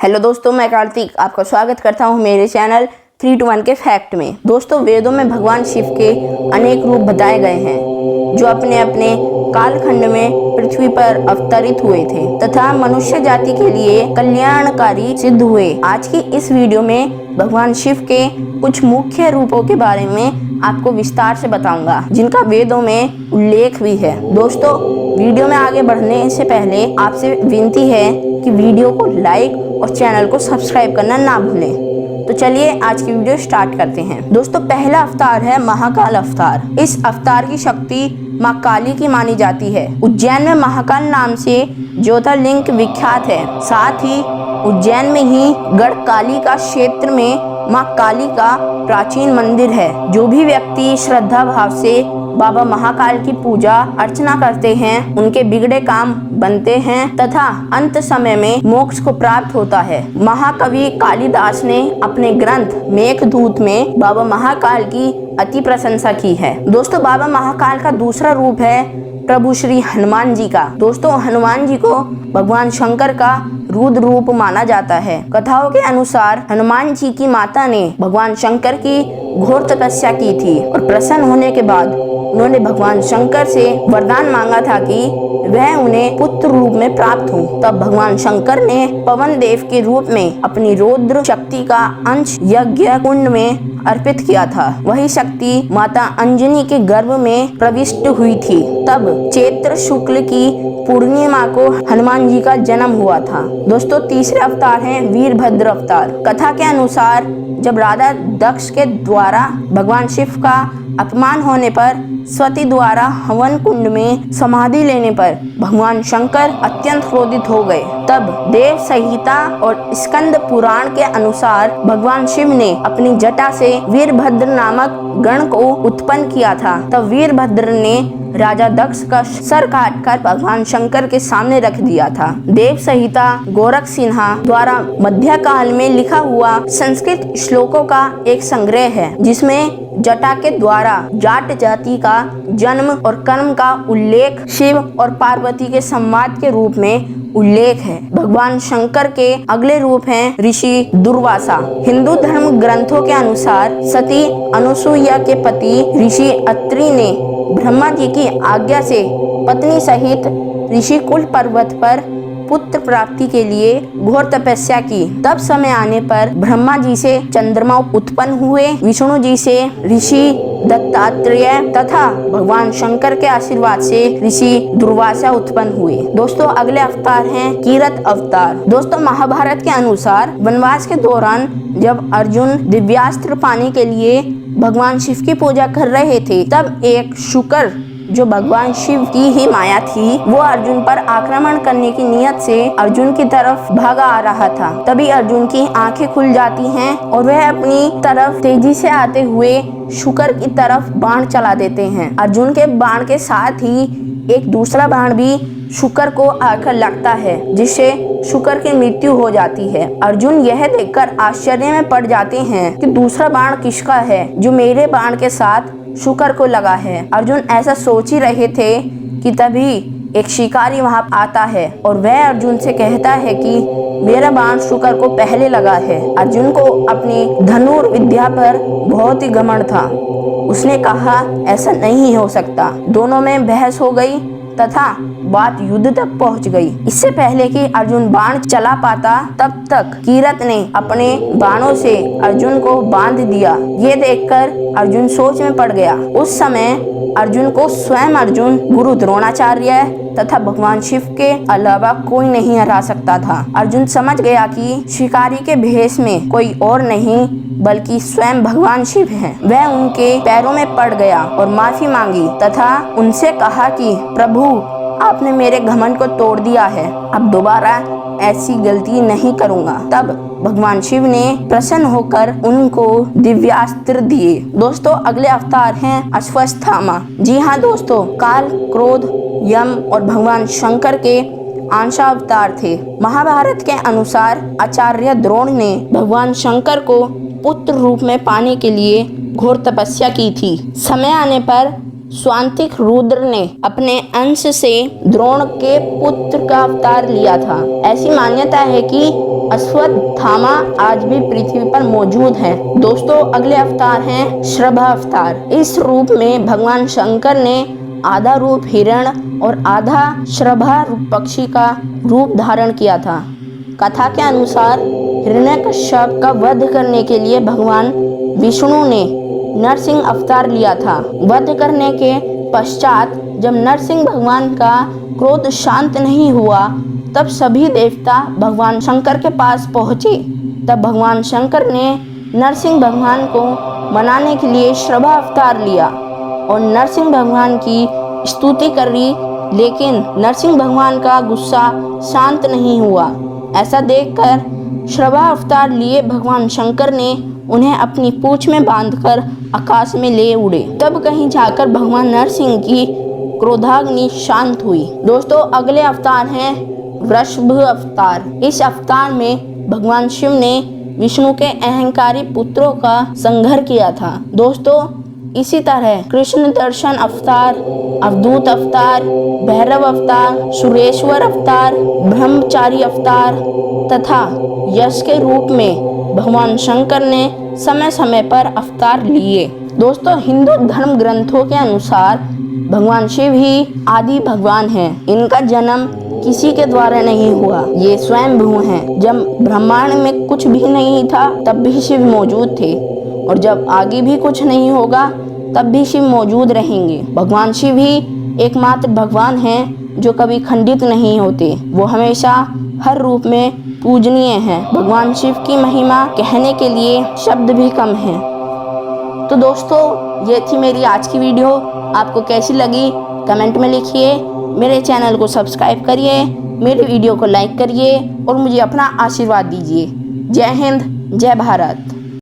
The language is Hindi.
हेलो दोस्तों, मैं कार्तिक आपका स्वागत करता हूं मेरे चैनल 3 to 1 के फैक्ट में। दोस्तों, वेदों में भगवान शिव के अनेक रूप बताए गए हैं जो अपने अपने कालखंड में पृथ्वी पर अवतरित हुए थे तथा मनुष्य जाति के लिए कल्याणकारी सिद्ध हुए। आज की इस वीडियो में भगवान शिव के कुछ मुख्य रूपों के बारे में आपको विस्तार से बताऊंगा जिनका वेदों में उल्लेख भी है। दोस्तों, वीडियो में आगे बढ़ने से पहले आपसे विनती है कि वीडियो को लाइक और चैनल को सब्सक्राइब करना ना भूलें। तो चलिए आज की वीडियो स्टार्ट करते हैं। दोस्तों, पहला अवतार है महाकाल अवतार। इस अवतार की शक्ति माँ काली की मानी जाती है। उज्जैन में महाकाल नाम से ज्योतिर्लिंग विख्यात है। साथ ही उज्जैन में ही गढ़ काली का क्षेत्र में माँ काली का प्राचीन मंदिर है। जो भी व्यक्ति श्रद्धा भाव से बाबा महाकाल की पूजा अर्चना करते हैं उनके बिगड़े काम बनते हैं तथा अंत समय में मोक्ष को प्राप्त होता है। महाकवि कालिदास ने अपने ग्रंथ मेघदूत में बाबा महाकाल की अति प्रशंसा की है। दोस्तों, बाबा महाकाल का दूसरा रूप है प्रभु श्री हनुमान जी का। दोस्तों, हनुमान जी को भगवान शंकर का रुद्र रूप माना जाता है। कथाओं के अनुसार हनुमान जी की माता ने भगवान शंकर की घोर तपस्या की थी और प्रसन्न होने के बाद उन्होंने भगवान शंकर से वरदान मांगा था कि वह उन्हें पुत्र रूप में प्राप्त हो। तब भगवान शंकर ने पवन देव के रूप में अपनी रौद्र शक्ति का अंश यज्ञ कुंड में अर्पित किया था। वही शक्ति माता अंजनी के गर्भ में प्रविष्ट हुई थी। तब चैत्र शुक्ल की पूर्णिमा को हनुमान जी का जन्म हुआ था। दोस्तों, तीसरे अवतार हैं वीरभद्र अवतार। कथा के अनुसार जब राजा दक्ष के द्वारा भगवान शिव का अपमान होने पर सती द्वारा हवन कुंड में समाधि लेने पर भगवान शंकर अत्यंत क्रोधित हो गए। तब देव संहिता और स्कंद पुराण के अनुसार भगवान शिव ने अपनी जटा से वीरभद्र नामक गण को उत्पन्न किया था। तब वीरभद्र ने राजा दक्ष का सर काटकर भगवान शंकर के सामने रख दिया था। देव संहिता गोरख सिन्हा द्वारा मध्यकाल में लिखा हुआ संस्कृत श्लोकों का एक संग्रह है जिसमें जटा के द्वारा जाट जाति का जन्म और कर्म का उल्लेख शिव और पार्वती के संवाद के रूप में उल्लेख है। भगवान शंकर के अगले रूप हैं ऋषि दुर्वासा। हिंदू धर्म ग्रंथों के अनुसार सती अनुसुईया के पति ऋषि अत्रि ने ब्रह्मा जी की आज्ञा से पत्नी सहित ऋषिकुल पर्वत पर पुत्र प्राप्ति के लिए घोर तपस्या की। तब समय आने पर ब्रह्मा जी से चंद्रमा उत्पन्न हुए, विष्णु जी से ऋषि दत्तात्रेय तथा भगवान शंकर के आशीर्वाद से ऋषि दुर्वासा उत्पन्न हुए। दोस्तों, अगले अवतार हैं कीरत अवतार। दोस्तों, महाभारत के अनुसार वनवास के दौरान जब अर्जुन दिव्यास्त्र पाने के लिए भगवान शिव की पूजा कर रहे थे तब एक शुकर जो भगवान शिव की ही माया थी वो अर्जुन पर आक्रमण करने की नियत से अर्जुन की तरफ भागा आ रहा था। तभी अर्जुन की आंखें खुल जाती हैं और वह अपनी तरफ तेजी से आते हुए शुकर की तरफ बाण चला देते हैं। अर्जुन के बाण के साथ ही एक दूसरा बाण भी शुकर को आकर लगता है जिससे शुकर की मृत्यु हो जाती है। अर्जुन यह देखकर आश्चर्य में पड़ जाते हैं कि दूसरा बाण किसका है जो मेरे बाण के साथ शुकर को लगा है। अर्जुन ऐसा सोच ही रहे थे कि तभी एक शिकारी वहां आता है और वह अर्जुन से कहता है कि मेरा बाण शुकर को पहले लगा है। अर्जुन को अपनी धनुर्विद्या पर बहुत ही घमंड था। उसने कहा ऐसा नहीं हो सकता। दोनों में बहस हो गई तथा बात युद्ध तक पहुंच गई। इससे पहले कि अर्जुन बाण चला पाता तब तक कीरत ने अपने बाणों से अर्जुन को बांध दिया। ये देखकर अर्जुन सोच में पड़ गया। उस समय अर्जुन को स्वयं अर्जुन, गुरु द्रोणाचार्य तथा भगवान शिव के अलावा कोई नहीं हरा सकता था। अर्जुन समझ गया कि शिकारी के भेष में कोई और नहीं बल्कि स्वयं भगवान शिव हैं। वह उनके पैरों में पड़ गया और माफी मांगी तथा उनसे कहा कि प्रभु, आपने मेरे घमंड को तोड़ दिया है, अब दोबारा ऐसी गलती नहीं करूंगा। तब भगवान शिव ने प्रसन्न होकर उनको दिव्यास्त्र दिए। दोस्तों, अगले अवतार हैं अश्वत्थामा। जी हाँ दोस्तों, काल, क्रोध, यम और भगवान शंकर के अंशावतार थे। महाभारत के अनुसार आचार्य द्रोण ने भगवान शंकर को पुत्र रूप में पाने के लिए घोर तपस्या की थी। समय आने पर स्वांतिक रुद्र ने अपने अंश से द्रोण के पुत्र का अवतार लिया था। ऐसी मान्यता है कि अश्वत्थामा आज भी पृथ्वी पर मौजूद है। दोस्तों, अगले अवतार हैं श्रभा अवतार। इस रूप में भगवान शंकर ने आधा रूप हिरण और आधा श्रभा रूप पक्षी का रूप धारण किया था। कथा के अनुसार हिरण्यकश्यप का वध करने के लिए भगवान विष्णु ने नरसिंह अवतार लिया था। वध करने के पश्चात जब नरसिंह भगवान का क्रोध शांत नहीं हुआ, तब सभी देवता भगवान शंकर के पास पहुँचे। तब भगवान शंकर ने नरसिंह भगवान को मनाने के लिए श्रभा अवतार लिया और नरसिंह भगवान की स्तुति करी, लेकिन नरसिंह भगवान का गुस्सा शांत नहीं हुआ। ऐसा देखकर श्रभा अवतार लिए भगवान शंकर ने उन्हें अपनी पूंछ में बांधकर आकाश में ले उड़े। तब कहीं जाकर भगवान नरसिंह की क्रोधाग्नि शांत हुई। दोस्तों, अगले अवतार हैं वृषभ अवतार। इस अवतार में भगवान शिव ने विष्णु के अहंकारी पुत्रों का संहार किया था। दोस्तों, इसी तरह कृष्ण दर्शन अवतार, अवधूत अवतार, भैरव अवतार, सुरेश्वर अवतार, ब्रह्मचारी अवतार तथा यश के रूप में भगवान शंकर ने समय समय पर अवतार लिए। दोस्तों, हिंदू धर्म ग्रंथों के अनुसार भगवान शिव ही आदि भगवान हैं। इनका जन्म किसी के द्वारा नहीं हुआ, ये स्वयंभू हैं। जब ब्रह्मांड में कुछ भी नहीं था तब भी शिव मौजूद थे, और जब आगे भी कुछ नहीं होगा तब भी शिव मौजूद रहेंगे। भगवान शिव ही एकमात्र भगवान हैं जो कभी खंडित नहीं होते। वो हमेशा हर रूप में पूजनीय हैं। भगवान शिव की महिमा कहने के लिए शब्द भी कम हैं। तो दोस्तों, ये थी मेरी आज की वीडियो। आपको कैसी लगी कमेंट में लिखिए। मेरे चैनल को सब्सक्राइब करिए, मेरे वीडियो को लाइक करिए और मुझे अपना आशीर्वाद दीजिए। जय हिंद, जय भारत।